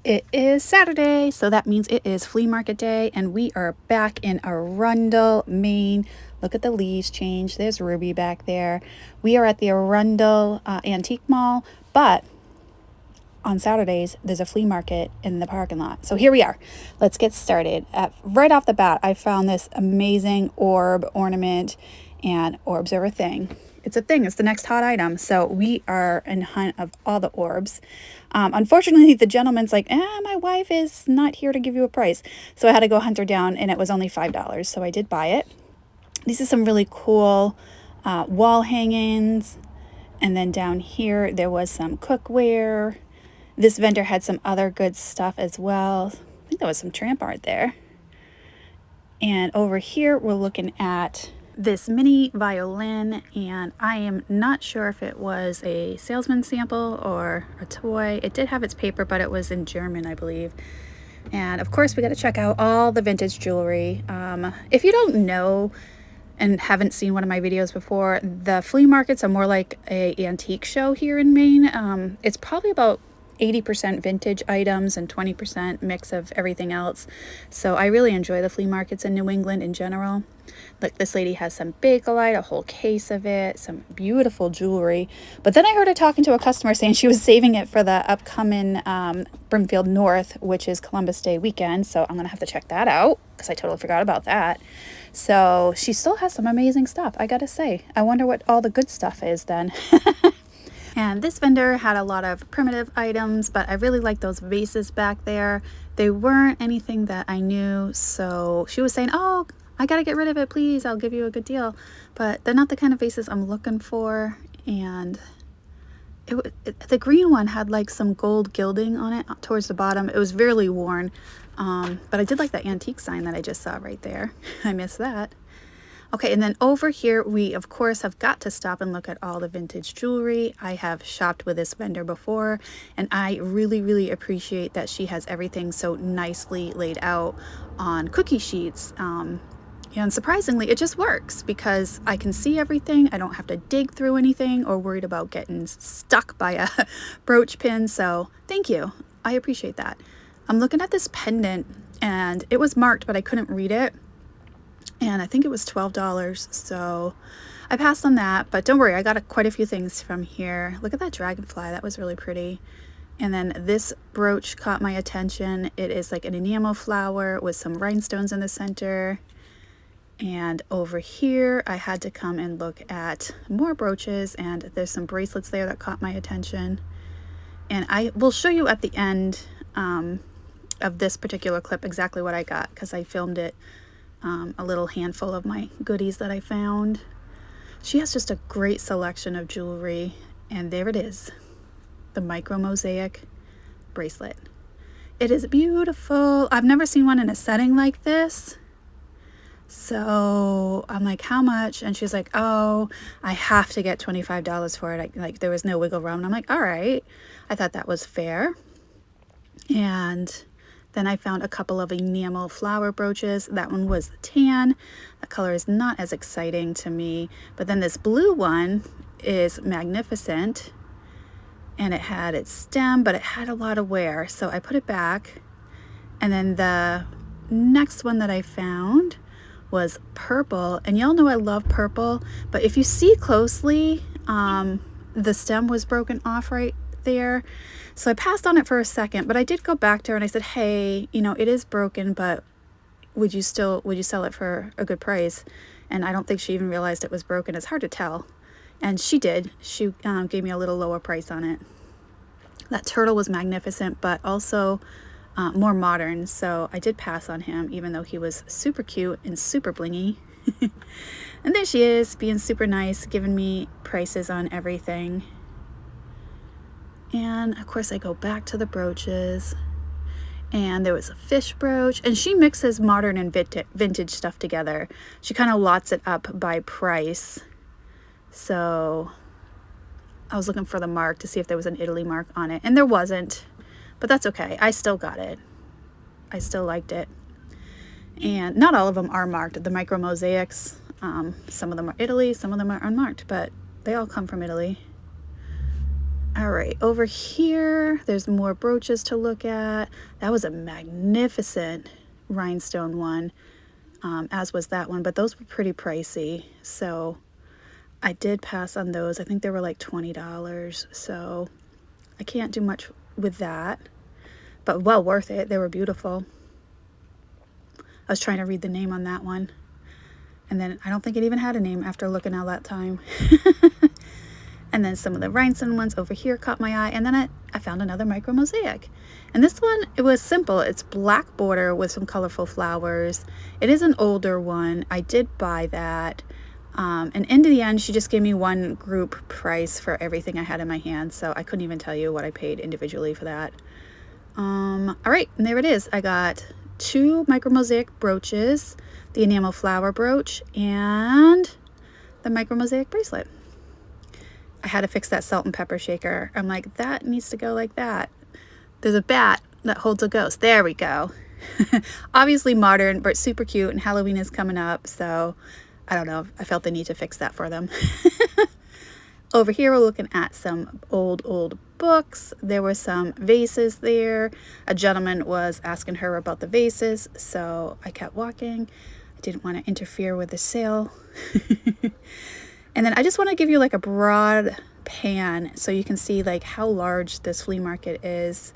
It is Saturday, so that means it is flea market day, and we are back in Arundel, Maine. Look at the leaves change. There's Ruby back there. We are at the Arundel Antique Mall, but on Saturdays, there's a flea market in the parking lot. So here we are. Let's get started. Right off the bat, I found this amazing orb ornament, and orbs are a thing. It's a thing. It's the next hot item. So we are in hunt of all the orbs. Unfortunately, the gentleman's like, my wife is not here to give you a price. So I had to go hunt her down, and it was only $5. So I did buy it. These are some really cool wall hangings. And then down here, there was some cookware. This vendor had some other good stuff as well. I think there was some tramp art there. And over here, we're looking at this mini violin, and I am not sure if it was a salesman sample or a toy. It did have its paper, but it was in German, I believe. And of course, we got to check out all the vintage jewelry. If you don't know and haven't seen one of my videos before, the flea markets are more like a antique show here in Maine. It's probably about 80% vintage items and 20% mix of everything else. So I really enjoy the flea markets in New England in general. Like, this lady has some Bakelite, a whole case of it, some beautiful jewelry. But then I heard her talking to a customer saying she was saving it for the upcoming Brimfield North, which is Columbus Day weekend. So I'm going to have to check that out because I totally forgot about that. So she still has some amazing stuff, I got to say. I wonder what all the good stuff is then. And this vendor had a lot of primitive items, but I really like those vases back there. They weren't anything that I knew, so she was saying, oh, I gotta get rid of it, please, I'll give you a good deal. But they're not the kind of vases I'm looking for. And the green one had like some gold gilding on it towards the bottom. It was really worn, but I did like that antique sign that I just saw right there. I missed that. Okay, and then over here, we of course have got to stop and look at all the vintage jewelry. I have shopped with this vendor before, and I really, really appreciate that she has everything so nicely laid out on cookie sheets. And surprisingly, it just works because I can see everything. I don't have to dig through anything or worried about getting stuck by a brooch pin. So thank you. I appreciate that. I'm looking at this pendant, and it was marked, but I couldn't read it. And I think it was $12, so I passed on that. But don't worry, I got quite a few things from here. Look at that dragonfly, that was really pretty. And then this brooch caught my attention. It is like an enamel flower with some rhinestones in the center. And over here, I had to come and look at more brooches, and there's some bracelets there that caught my attention. And I will show you at the end of this particular clip exactly what I got, because I filmed it. A little handful of my goodies that I found. She has just a great selection of jewelry, and there it is, the micro mosaic bracelet. It is beautiful. I've never seen one in a setting like this. So I'm like, how much? And she's like, oh, I have to get $25 for it. Like, there was no wiggle room. And I'm like, all right. I thought that was fair. And then I found a couple of enamel flower brooches. That one was tan. The color is not as exciting to me. But then this blue one is magnificent. And it had its stem, but it had a lot of wear. So I put it back. And then the next one that I found was purple. And y'all know I love purple. But if you see closely, the stem was broken off right there. So I passed on it for a second, but I did go back to her and I said, hey, you know, it is broken, but would you sell it for a good price? And I don't think she even realized it was broken. It's hard to tell. And she did. She gave me a little lower price on it. That turtle was magnificent, but also more modern. So I did pass on him, even though he was super cute and super blingy. And there she is, being super nice, giving me prices on everything. And of course I go back to the brooches, and there was a fish brooch, and she mixes modern and vintage stuff together. She kind of lots it up by price. So I was looking for the mark to see if there was an Italy mark on it, and there wasn't, but that's okay. I still got it. I still liked it. And not all of them are marked. The micro mosaics, some of them are Italy, some of them are unmarked, but they all come from Italy. All right, over here, there's more brooches to look at. That was a magnificent rhinestone one, as was that one, but those were pretty pricey. So I did pass on those. I think they were like $20. So I can't do much with that, but well worth it. They were beautiful. I was trying to read the name on that one, and then I don't think it even had a name after looking all that time. And then some of the rhinestone ones over here caught my eye. And then I found another micro mosaic. And this one, it was simple. It's black border with some colorful flowers. It is an older one. I did buy that. And in the end, she just gave me one group price for everything I had in my hand. So I couldn't even tell you what I paid individually for that. All right, and there it is. I got 2 micro mosaic brooches, the enamel flower brooch, and the micro mosaic bracelet. I had to fix that salt and pepper shaker. I'm like, that needs to go like that. There's a bat that holds a ghost. There we go. Obviously modern, but super cute, and Halloween is coming up, so I don't know. I felt the need to fix that for them. Over here, we're looking at some old books. There were some vases there. A gentleman was asking her about the vases, so I kept walking. I didn't want to interfere with the sale. And then I just want to give you like a broad pan so you can see like how large this flea market is.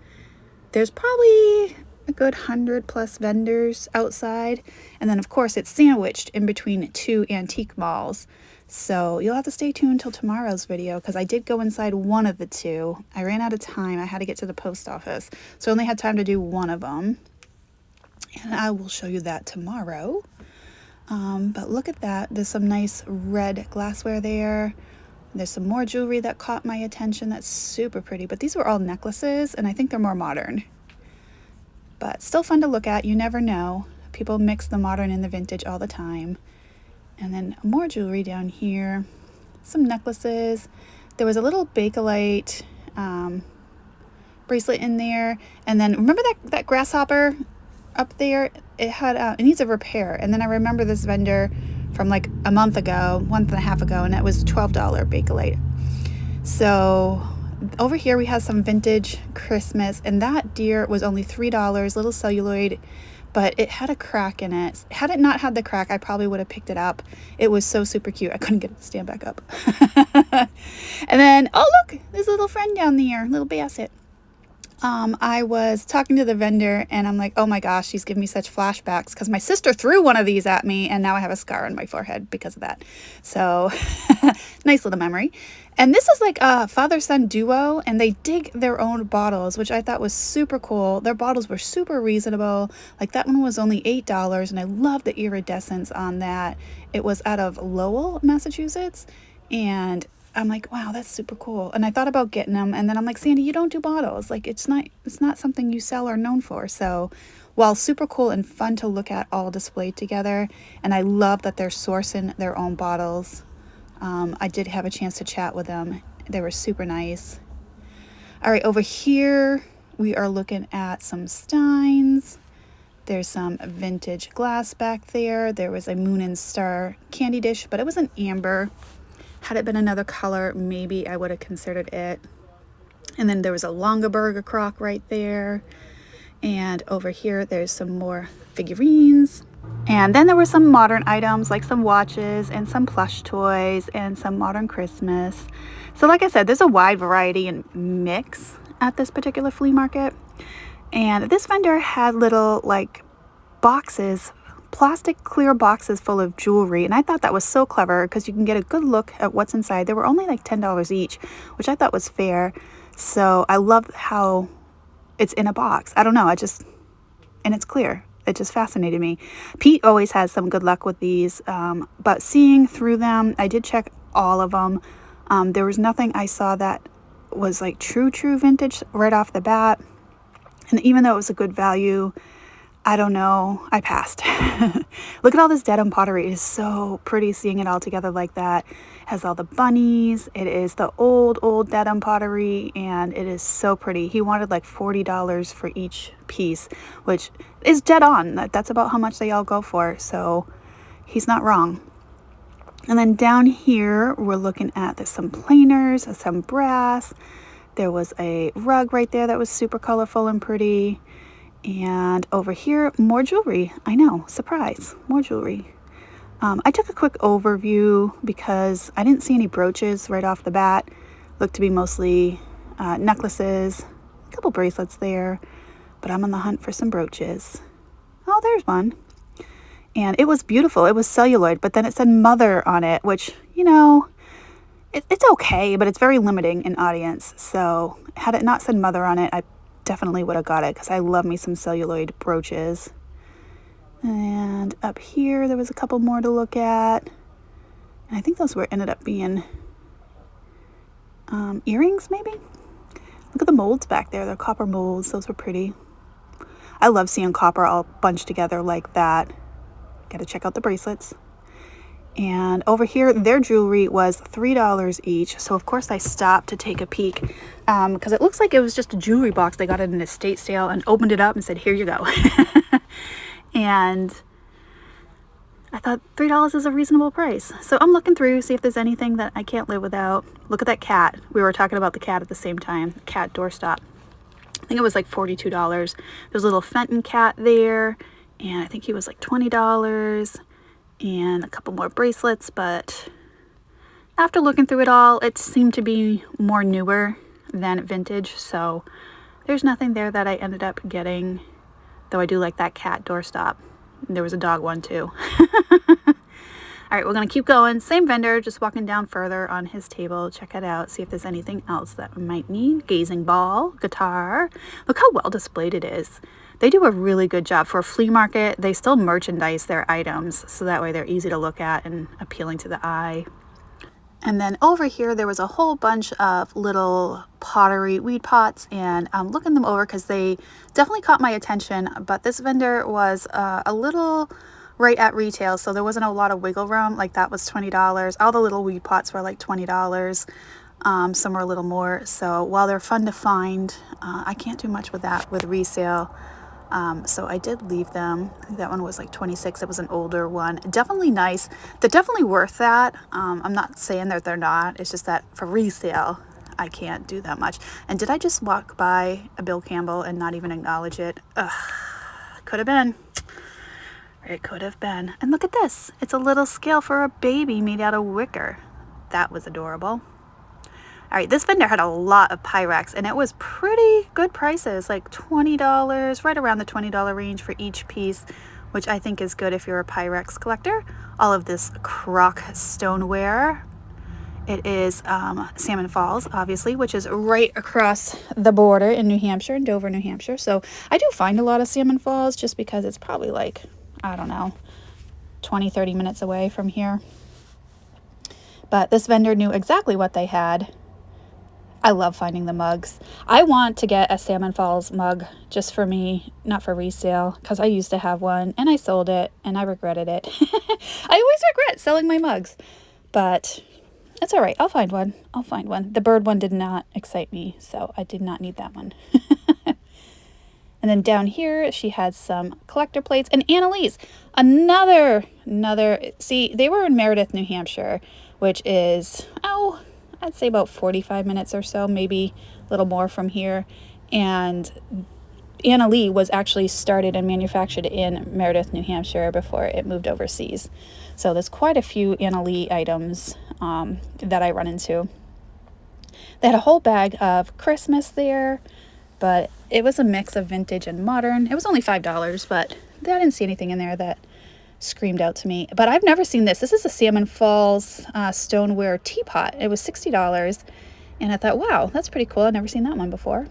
There's probably a good 100+ vendors outside. And then of course it's sandwiched in between 2 antique malls. So you'll have to stay tuned till tomorrow's video because I did go inside one of the 2. I ran out of time. I had to get to the post office. So I only had time to do one of them. And I will show you that tomorrow. But look at that. There's some nice red glassware there. There's some more jewelry that caught my attention. That's super pretty. But these were all necklaces, and I think they're more modern. But still fun to look at. You never know. People mix the modern and the vintage all the time. And then more jewelry down here. Some necklaces. There was a little Bakelite bracelet in there. And then remember that grasshopper up there? It needs a repair. And then I remember this vendor from like a month ago, month and a half ago, and it was $12 Bakelite. So over here we have some vintage Christmas, and that deer was only $3, little celluloid, but it had a crack in it. Had it not had the crack, I probably would have picked it up. It was so super cute. I couldn't get it to stand back up. And then, oh look, there's a little friend down there, little basset. I was talking to the vendor and I'm like, oh my gosh, she's giving me such flashbacks because my sister threw one of these at me and now I have a scar on my forehead because of that. So nice little memory. And this is like a father-son duo, and they dig their own bottles, which I thought was super cool. Their bottles were super reasonable. Like that one was only $8, and I love the iridescence on that. It was out of Lowell, Massachusetts, and I'm like, wow, that's super cool. And I thought about getting them, and then I'm like, Sandy, you don't do bottles. Like it's not something you sell or known for. So while super cool and fun to look at all displayed together, and I love that they're sourcing their own bottles. I did have a chance to chat with them. They were super nice. All right, over here we are looking at some steins. There's some vintage glass back there. There was a Moon and Star candy dish, but it was an amber. Had it been another color, maybe I would have considered it. And then there was a Longaberger crock right there. And over here, there's some more figurines. And then there were some modern items like some watches and some plush toys and some modern Christmas. So like I said, there's a wide variety and mix at this particular flea market. And this vendor had little like boxes, plastic clear boxes full of jewelry, and I thought that was so clever because you can get a good look at what's inside. They were only like $10 each, which I thought was fair. So I love how it's in a box. I don't know, and it's clear. It just fascinated me. Pete always has some good luck with these, but seeing through them, I did check all of them. There was nothing I saw that was like true vintage right off the bat. And even though it was a good value, I don't know, I passed. Look at all this denim pottery. It is so pretty seeing it all together like that. It has all the bunnies. It is the old denim pottery, and it is so pretty. He wanted like $40 for each piece, which is dead on. That's about how much they all go for, so he's not wrong. And then down here, we're looking at there's some planers, some brass, There was a rug right there that was super colorful and pretty. And over here, more jewelry. I know, surprise, more jewelry. I took a quick overview because I didn't see any brooches right off the bat. Looked to be mostly necklaces, a couple bracelets there, but I'm on the hunt for some brooches. Oh, there's one. And it was beautiful. It was celluloid, but then it said mother on it, which, you know, it's okay, but it's very limiting in audience. So had it not said mother on it, I definitely would have got it because I love me some celluloid brooches. And up here, there was a couple more to look at. And I think those were ended up being earrings, maybe? Look at the molds back there. They're copper molds. Those were pretty. I love seeing copper all bunched together like that. Got to check out the bracelets. And over here, their jewelry was $3 each. So, of course, I stopped to take a peek because it looks like it was just a jewelry box. They got it in an estate sale and opened it up and said, here you go. And I thought $3 is a reasonable price. So I'm looking through, see if there's anything that I can't live without. Look at that cat. We were talking about the cat at the same time. Cat doorstop. I think it was like $42. There's a little Fenton cat there. And I think he was like $20. And a couple more bracelets. But after looking through it all, it seemed to be more newer than vintage. So there's nothing there that I ended up getting. Though I do like that cat doorstop. There was a dog one too. All right, we're going to keep going. Same vendor, just walking down further on his table. Check it out. See if there's anything else that we might need. Gazing ball, guitar. Look how well displayed it is. They do a really good job. For a flea market, they still merchandise their items. So that way they're easy to look at and appealing to the eye. And then over here, there was a whole bunch of little pottery weed pots, and I'm looking them over because they definitely caught my attention. But this vendor was a little right at retail, so there wasn't a lot of wiggle room. Like that was $20. All the little weed pots were like $20. Some were a little more. So while they're fun to find, I can't do much with that with resale. So I did leave them. I think that one was like 26. It was an older one. Definitely nice. They're definitely worth that. I'm not saying that they're not. It's just that for resale, I can't do that much. And did I just walk by a Bill Campbell and not even acknowledge it? Ugh, could have been. It could have been. And look at this. It's a little scale for a baby made out of wicker. That was adorable. All right, this vendor had a lot of Pyrex, and it was pretty good prices, like $20, right around the $20 range for each piece, which I think is good if you're a Pyrex collector. All of this crock stoneware. It is Salmon Falls, obviously, which is right across the border in New Hampshire, in Dover, New Hampshire. So I do find a lot of Salmon Falls just because it's probably like, I don't know, 20, 30 minutes away from here. But this vendor knew exactly what they had. I love finding the mugs. I want to get a Salmon Falls mug just for me, not for resale, because I used to have one and I sold it and I regretted it. I always regret selling my mugs, but it's all right. I'll find one. I'll find one. The bird one did not excite me, so I did not need that one. And then down here, she had some collector plates. And Annalise, another, see, they were in Meredith, New Hampshire, which is, I'd say about 45 minutes or so, maybe a little more from here. And Anna Lee was actually started and manufactured in Meredith, New Hampshire before it moved overseas. So there's quite a few Anna Lee items that I run into. They had a whole bag of Christmas there, but it was a mix of vintage and modern. It was only $5, but I didn't see anything in there that screamed out to me. But I've never seen this. This is a Salmon Falls stoneware teapot. It was $60, and I thought, wow, that's pretty cool. I've never seen that one before.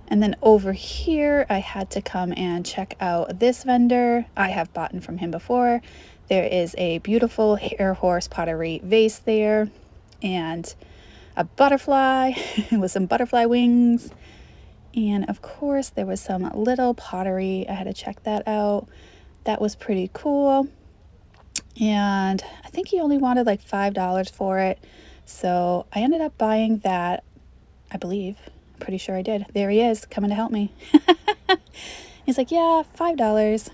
And then over here, I had to come and check out this vendor. I have bought from him before. There is a beautiful hair horse pottery vase there, and a butterfly with some butterfly wings. And of course, there was some little pottery. I had to check that out. That was pretty cool. And I think he only wanted like $5 for it. So I ended up buying that, I believe. Pretty sure I did. There he is, coming to help me. He's like, yeah, $5.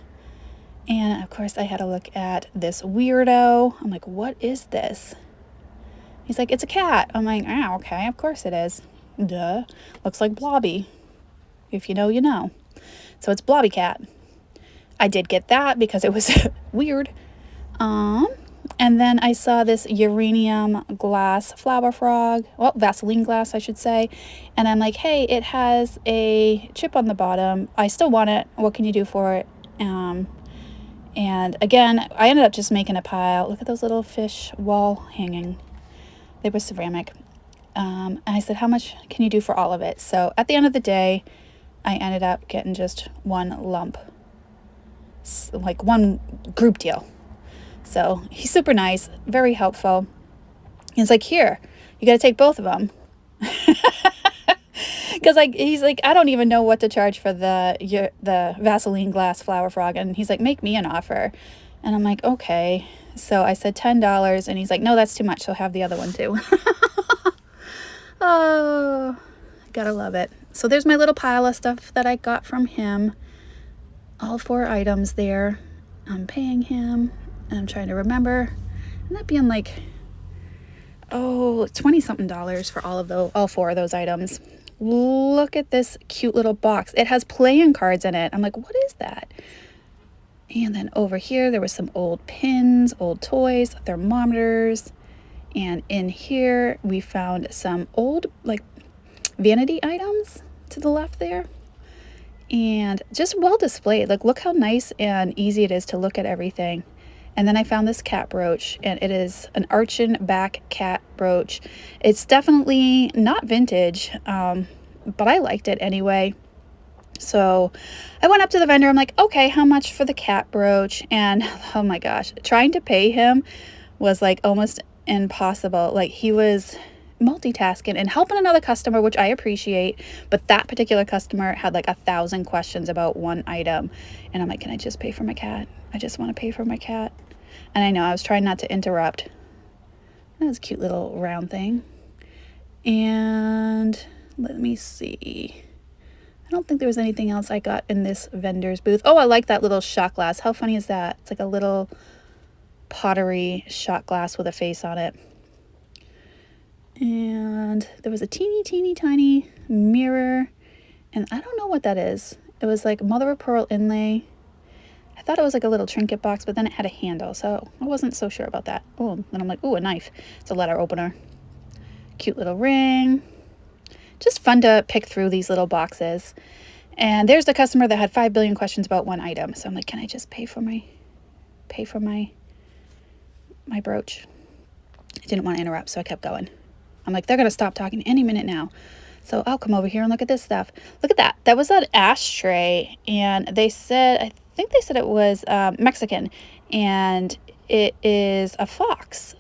And of course, I had to look at this weirdo. I'm like, what is this? He's like, it's a cat. I'm like, oh, okay, of course it is. Duh. Looks like Blobby. If you know, you know. So it's Blobby Cat. I did get that because it was weird. And then I saw this uranium glass flower frog. Well, Vaseline glass, I should say. And I'm like, hey, it has a chip on the bottom. I still want it. What can you do for it? And again, I ended up just making a pile. Look at those little fish wall hanging. They were ceramic. And I said, how much can you do for all of it? So at the end of the day, I ended up getting just one lump, like one group deal. So he's super nice, very helpful. He's like, here, you got to take both of them. Because he's like, I don't even know what to charge for the Vaseline glass flower frog. And he's like, make me an offer. And I'm like, okay. So I said $10, and he's like, no, that's too much. So have the other one too. Oh, gotta love it. So there's my little pile of stuff that I got from him. All 4 items there. I'm paying him, and I'm trying to remember. And that being like, oh, $20-something for all 4 of those items. Look at this cute little box. It has playing cards in it. I'm like, what is that? And then over here, there was some old pins, old toys, thermometers. And in here, we found some old, like, vanity items to the left there. And just well displayed. Like, look how nice and easy it is to look at everything. And then I found this cat brooch, and it is an arching back cat brooch. It's definitely not vintage, but I liked it anyway. So I went up to the vendor. I'm like, okay, how much for the cat brooch? And oh my gosh, trying to pay him was like almost impossible. Like, he was multitasking and helping another customer, which I appreciate, but that particular customer had like 1,000 questions about one item, and I'm like, can I just pay for my cat? I just want to pay for my cat. And I know I was trying not to interrupt. That was a cute little round thing. And let me see, I don't think there was anything else I got in this vendor's booth. Oh, I like that little shot glass. How funny is that? It's like a little pottery shot glass with a face on it. And there was a teeny tiny mirror, and I don't know what that is. It was like mother of pearl inlay. I thought it was like a little trinket box, but then it had a handle, so I wasn't so sure about that. Oh, and I'm like, ooh, a knife. It's a letter opener. Cute little ring. Just fun to pick through these little boxes. And there's the customer that had 5 billion questions about one item. So I'm like, can I just pay for my brooch? I didn't want to interrupt, so I kept going. I'm like, they're going to stop talking any minute now. So I'll come over here and look at this stuff. Look at that. That was an ashtray. And they said, I think they said it was Mexican. And it is a fox.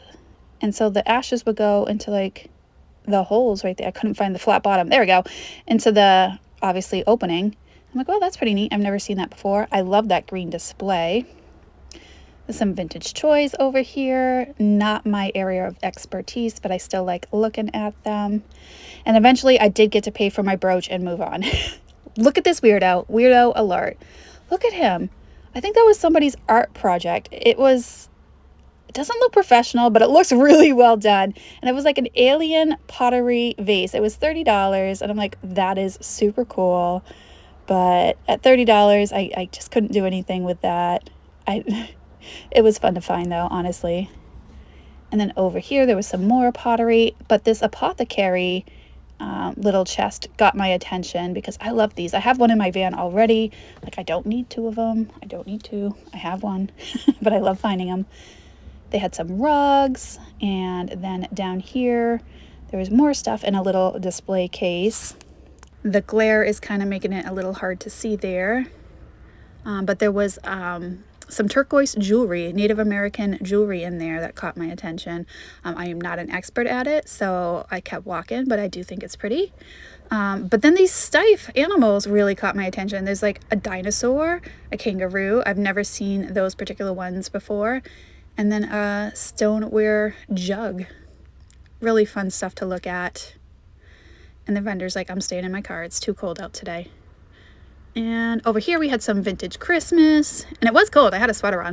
And so the ashes would go into like the holes right there. I couldn't find the flat bottom. There we go. Into the, obviously, opening. I'm like, well, that's pretty neat. I've never seen that before. I love that green display. There's some vintage toys over here. Not my area of expertise, but I still like looking at them. And eventually I did get to pay for my brooch and move on. Look at this weirdo. Weirdo alert. Look at him. I think that was somebody's art project. It doesn't look professional, but it looks really well done. And it was like an alien pottery vase. It was $30, and I'm like, that is super cool. But at $30, I just couldn't do anything with that. It was fun to find, though, honestly. And then over here, there was some more pottery. But this apothecary little chest got my attention because I love these. I have one in my van already. Like, I don't need 2 of them. I don't need 2. I have one. But I love finding them. They had some rugs. And then down here, there was more stuff in a little display case. The glare is kind of making it a little hard to see there. But there was some turquoise jewelry, Native American jewelry in there that caught my attention. I am not an expert at it, so I kept walking, but I do think it's pretty. But then these stiff animals really caught my attention. There's like a dinosaur, a kangaroo. I've never seen those particular ones before. And then a stoneware jug. Really fun stuff to look at. And the vendor's like, I'm staying in my car. It's too cold out today. And over here we had some vintage Christmas, and it was cold. I had a sweater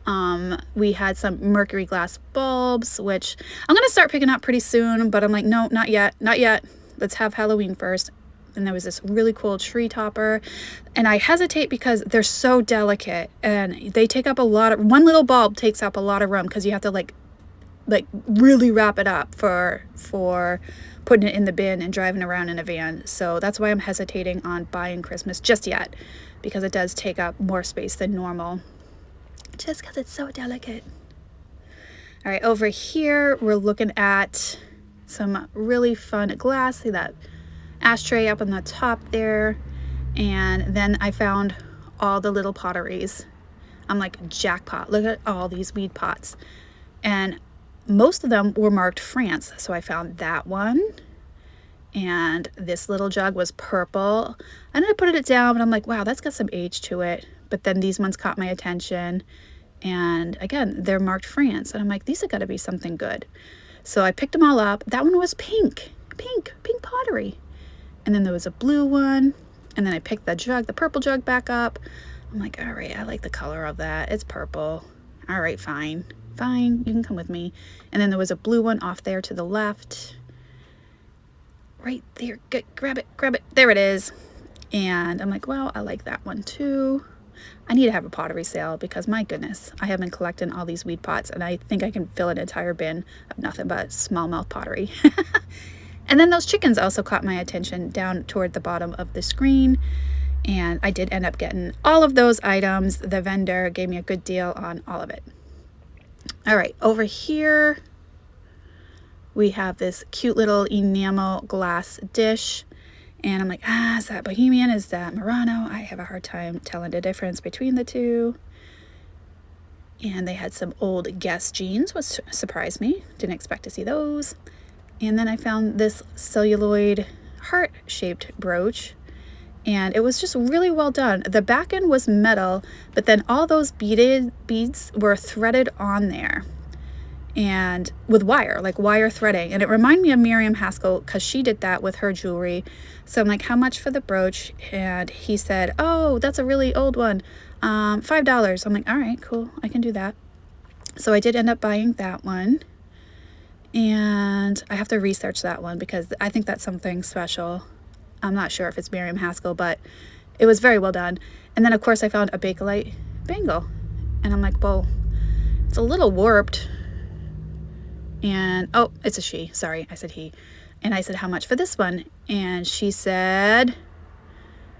on. We had some mercury glass bulbs, which I'm going to start picking up pretty soon, but I'm like, no, not yet, not yet. let's have Halloween first. And there was this really cool tree topper, and I hesitate because they're so delicate and they take up a lot of, one little bulb takes up a lot of room because you have to like really wrap it up for putting it in the bin and driving around in a van. So that's why I'm hesitating on buying Christmas just yet, because it does take up more space than normal, just because it's so delicate. All right, over here we're looking at some really fun glass. See that ashtray up on the top there. And then I found all the little potteries. I'm like, jackpot, look at all these weed pots. And most of them were marked France, so I found that one. And this little jug was purple. I ended up putting it down, but I'm like, wow, that's got some age to it. But then these ones caught my attention, and again, they're marked France, and I'm like, these have got to be something good. So I picked them all up. That one was pink pottery. And then there was a blue one, and then I picked the jug, the purple jug, back up. I'm like, all right, I like the color of that. It's purple. All right, fine, you can come with me. And then there was a blue one off there to the left. Right there, good, grab it, there it is. And I'm like, well, I like that one too. I need to have a pottery sale because my goodness, I have been collecting all these weed pots, and I think I can fill an entire bin of nothing but smallmouth pottery. And then those chickens also caught my attention down toward the bottom of the screen. And I did end up getting all of those items. The vendor gave me a good deal on all of it. All right, over here we have this cute little enamel glass dish. And I'm like, is that Bohemian? Is that Murano? I have a hard time telling the difference between the two. And they had some old Guess jeans, which surprised me. Didn't expect to see those. And then I found this celluloid heart-shaped brooch, and it was just really well done. The back end was metal, but then all those beads were threaded on there, and with wire, like wire threading. And it reminded me of Miriam Haskell because she did that with her jewelry. So I'm like, how much for the brooch? And he said, oh, that's a really old one, $5. I'm like, all right, cool, I can do that. So I did end up buying that one. And I have to research that one because I think that's something special. I'm not sure if it's Miriam Haskell, but it was very well done. And then of course I found a Bakelite bangle, and I'm like, well, it's a little warped. And oh, it's a she, sorry, I said he. And I said, how much for this one? And she said,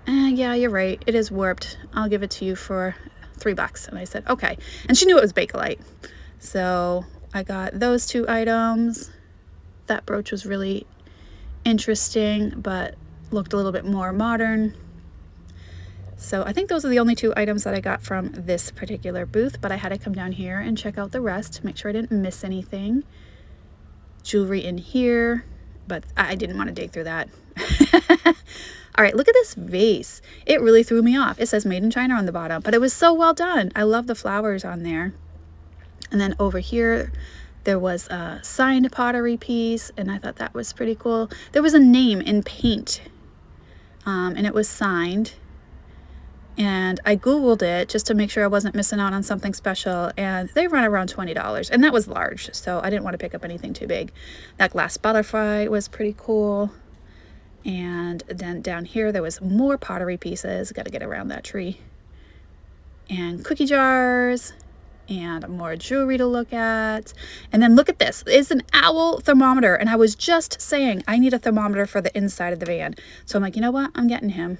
yeah, you're right, it is warped, I'll give it to you for $3. And I said, okay. And she knew it was Bakelite, so I got those two items. That brooch was really interesting, but looked a little bit more modern. So I think those are the only two items that I got from this particular booth, but I had to come down here and check out the rest to make sure I didn't miss anything. Jewelry in here, but I didn't want to dig through that. All right, look at this vase. It really threw me off. It says made in China on the bottom, but it was so well done. I love the flowers on there. And then over here, there was a signed pottery piece, and I thought that was pretty cool. There was a name in paint, and it was signed. And I Googled it just to make sure I wasn't missing out on something special, and they run around $20, and that was large, so I didn't want to pick up anything too big. That glass butterfly was pretty cool. And then down here, there was more pottery pieces. Got to get around that tree. And cookie jars. And more jewelry to look at. And then look at this. It's an owl thermometer. And I was just saying I need a thermometer for the inside of the van. So I'm like, you know what? I'm getting him.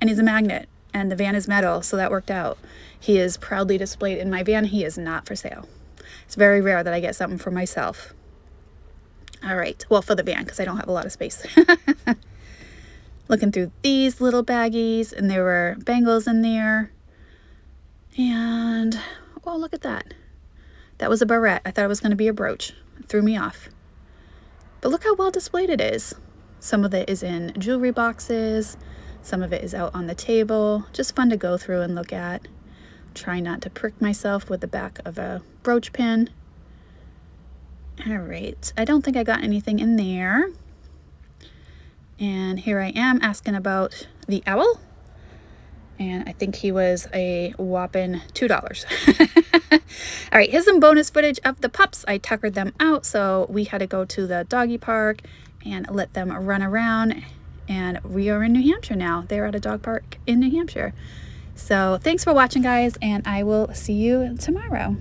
And he's a magnet. And the van is metal, so that worked out. He is proudly displayed in my van. He is not for sale. It's very rare that I get something for myself. All right. Well, for the van, because I don't have a lot of space. Looking through these little baggies, and there were bangles in there. And oh, look at that. That was a barrette. I thought it was going to be a brooch. It threw me off. But look how well displayed it is. Some of it is in jewelry boxes. Some of it is out on the table. Just fun to go through and look at. Try not to prick myself with the back of a brooch pin. All right. I don't think I got anything in there. And here I am asking about the owl. And I think he was a whopping $2. All right, here's some bonus footage of the pups. I tuckered them out, so we had to go to the doggy park and let them run around. And we are in New Hampshire now. They're at a dog park in New Hampshire. So thanks for watching, guys, and I will see you tomorrow.